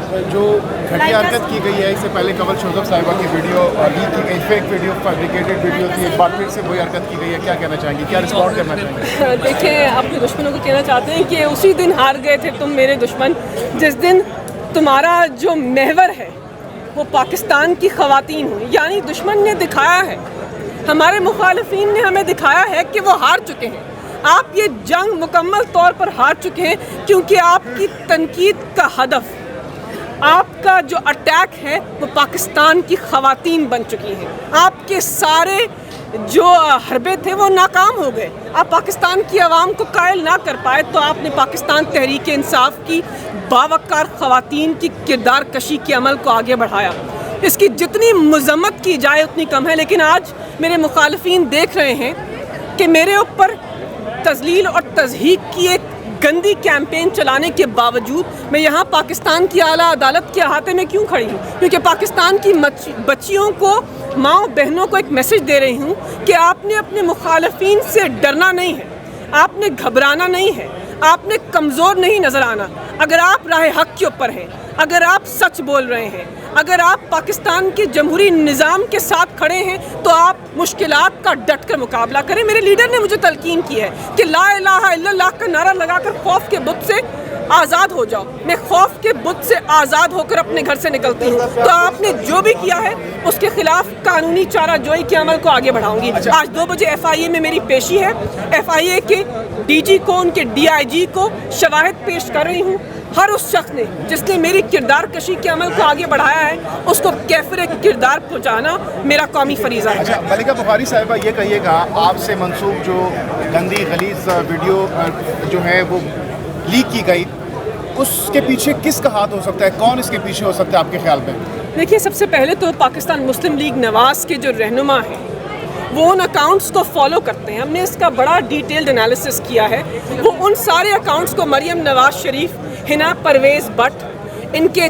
जो घटिया हरकत की गई है, इससे पहले कंवल शोजब साहिबा की वीडियो लीक की गई, फेक वीडियो, फैब्रिकेटेड वीडियो थी, एक बार फिर से वही हरकत की गई है, क्या कहना चाहेंगी, क्या रिस्पॉन्ड करना चाहेंगे? देखिए, अपने दुश्मनों को कहना चाहते हैं कि उसी दिन हार गए थे तुम मेरे दुश्मन, जिस दिन तुम्हारा जो महवर है वो पाकिस्तान की ख़वातीन हुई। यानी दुश्मन ने दिखाया है, हमारे मुखालिफिन ने हमें दिखाया है कि वो हार चुके हैं। आप ये जंग मुकम्मल तौर पर हार चुके हैं, क्योंकि आपकी तनकीद का हदफ, आपका जो अटैक है वो पाकिस्तान की ख़वातीन बन चुकी हैं। आपके सारे जो हरबे थे वो नाकाम हो गए। आप पाकिस्तान की आवाम को कायल ना कर पाए, तो आपने पाकिस्तान तहरीक इंसाफ की बावकार ख़वातीन की किरदार कशी के अमल को आगे बढ़ाया। इसकी जितनी मज़म्मत की जाए उतनी कम है। लेकिन आज मेरे मुखालिफिन देख रहे हैं कि मेरे ऊपर तज़लील और तज़हीक की एक गंदी कैंपेन चलाने के बावजूद मैं यहाँ पाकिस्तान की आला अदालत के अहाते में क्यों खड़ी हूँ? क्योंकि पाकिस्तान की बच्चियों को, माँओं बहनों को एक मैसेज दे रही हूँ कि आपने अपने मुखालिफिन से डरना नहीं है, आपने घबराना नहीं है, आपने कमज़ोर नहीं नज़र आना। अगर आप राह हक़ के ऊपर हैं, अगर आप सच बोल रहे हैं, अगर आप पाकिस्तान के जमहूरी निज़ाम के साथ खड़े हैं, तो आप मुश्किलात का डट कर मुकाबला करें। मेरे लीडर ने मुझे तलकीन की है कि ला इलाहा इल्लल्लाह का नारा लगाकर खौफ के बुत से आज़ाद हो जाओ। मैं खौफ के बुत से आज़ाद होकर अपने घर से निकलती हूँ। तो आपने जो भी किया है उसके खिलाफ कानूनी चारा जोई के अमल को आगे बढ़ाऊंगी। आज 2 बजे FIA में मेरी पेशी है। FIA के DG को, उनके DIG को शवाहिद पेश कर रही हूँ। हर उस शख्स ने जिसने मेरी किरदार कशी के अमल को आगे बढ़ाया है, उसको कैफिर किरदार पहुँचाना मेरा कौमी फरीज़ा है। अच्छा, मलिका बुखारी साहिबा, ये कहिएगा, आपसे मंसूब जो गंदी गलीज़ वीडियो जो है वो लीक की गई, उसके पीछे किसका हाथ हो सकता है, कौन इसके पीछे हो सकता है आपके ख्याल में? देखिए, सबसे पहले तो पाकिस्तान मुस्लिम लीग नवाज़ के जो रहनुमा हैं वो उन अकाउंट्स को फॉलो करते हैं। हमने इसका बड़ा डिटेल्ड एनालिसिस किया है। वो उन सारे अकाउंट्स को, मरियम नवाज शरीफ, हिना परवेज़ भट्ट, इनके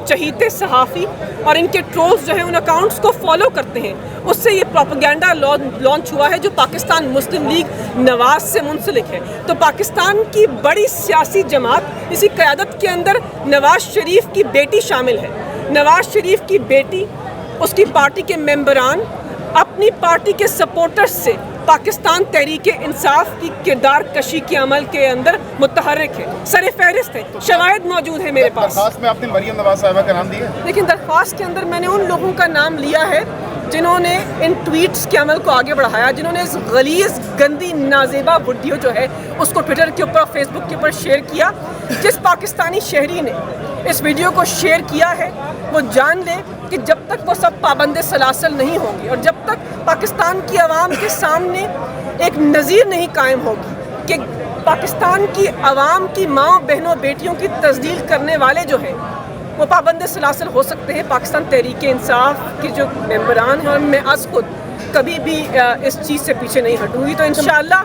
चहीते सहाफ़ी और इनके ट्रोल्स जो हैं, उन अकाउंट्स को फॉलो करते हैं। उससे ये प्रोपेगेंडा लॉन्च हुआ है जो पाकिस्तान मुस्लिम लीग नवाज़ से मुंसलिक है। तो पाकिस्तान की बड़ी सियासी जमात, इसी क़यादत के अंदर नवाज़ शरीफ की बेटी शामिल है। नवाज़ शरीफ की बेटी, उसकी पार्टी के मेंबरान अपनी पार्टी के सपोर्टर्स से पाकिस्तान तहरीक इंसाफ की किरदार कशी के अमल के अंदर मुतहर्रिक है, सर फहरिस्त है। शवाहिद मौजूद है मेरे पास। दरख्वास्त में आपने मरियम नवाज साहिबा का नाम दिया? लेकिन दरख्वास्त के अंदर मैंने उन लोगों का नाम लिया है जिन्होंने इन ट्वीट्स के अमल को आगे बढ़ाया, जिन्होंने इस गलीज़ गंदी नाजेबा वीडियो जो है उसको ट्विटर के ऊपर, फेसबुक के ऊपर शेयर किया। जिस पाकिस्तानी शहरी ने इस वीडियो को शेयर किया है वो जान ले कि जब तक वो सब पाबंद सलासल नहीं होंगे और जब तक पाकिस्तान की आवाम के सामने एक नज़ीर नहीं कायम होगी कि पाकिस्तान की आवाम की माँओं, बहनों, बेटियों की तस्दील करने वाले जो हैं वो पाबंद सलासल हो सकते हैं। पाकिस्तान तहरीक इंसाफ के जो मेंबरान हैं, और मैं आज खुद कभी भी इस चीज़ से पीछे नहीं हटूँगी। तो इंशाअल्लाह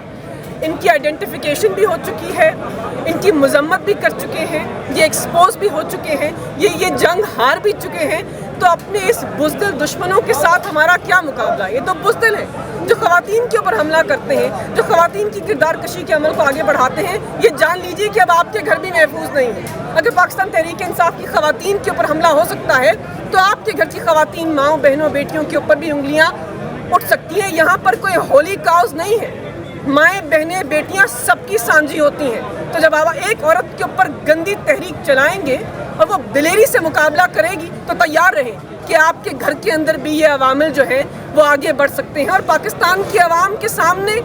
इनकी आइडेंटिफिकेशन भी हो चुकी है, इनकी मजम्मत भी कर चुके हैं, ये एक्सपोज भी हो चुके हैं, ये जंग हार भी चुके हैं। तो अपने इस बुज़दिल दुश्मनों के साथ हमारा क्या मुकाबला? ये तो बुज़दिल है जो ख़वातीन के ऊपर हमला करते हैं, जो ख़वातीन की किरदार कशी के अमल को आगे बढ़ाते हैं। ये जान लीजिए कि अब आपके घर भी महफूज नहीं है। अगर पाकिस्तान तहरीक इंसाफ की ख़वातीन के ऊपर हमला हो सकता है तो आपके घर की ख़वातीन, माँओं, बहनों, बेटियों के ऊपर भी उंगलियाँ उठ सकती हैं। यहाँ पर कोई होली काउज नहीं है। माएँ, बहनें, बेटियाँ सबकी सांझी होती हैं। तो जब आप एक औरत के ऊपर गंदी तहरीक चलाएंगे और वो दिलेरी से मुकाबला करेगी, तो तैयार रहें कि आपके घर के अंदर भी ये अवामिल जो है वो आगे बढ़ सकते हैं और पाकिस्तान की आवाम के सामने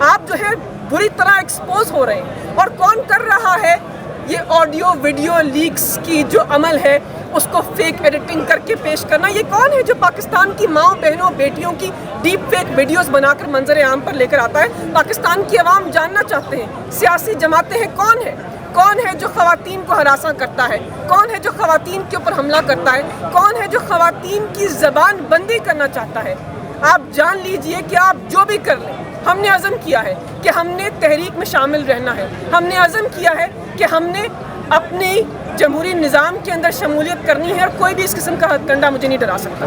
आप जो है बुरी तरह एक्सपोज हो रहे हैं। और कौन कर रहा है ये ऑडियो वीडियो लीक्स की जो अमल है, उसको फेक एडिटिंग करके पेश करना? ये कौन है जो पाकिस्तान की माँओं, बहनों, बेटियों की डीप फेक वीडियोस बनाकर मंजर आम पर लेकर आता है? पाकिस्तान की आवाम जानना चाहते हैं, सियासी जमातें हैं, कौन है जो ख़वातीन को हरासा करता है, कौन है जो ख़वातीन के ऊपर हमला करता है, कौन है जो ख़वातीन की ज़बान बंदी करना चाहता है? आप जान लीजिए कि आप जो भी कर लें, हमने अज़म किया है कि हमने तहरीक में शामिल रहना है। हमने अज़म किया है कि हमने अपने जमहूरी निज़ाम के अंदर शमूलियत करनी है और कोई भी इस किस्म का हथकंडा मुझे नहीं डरा सकता।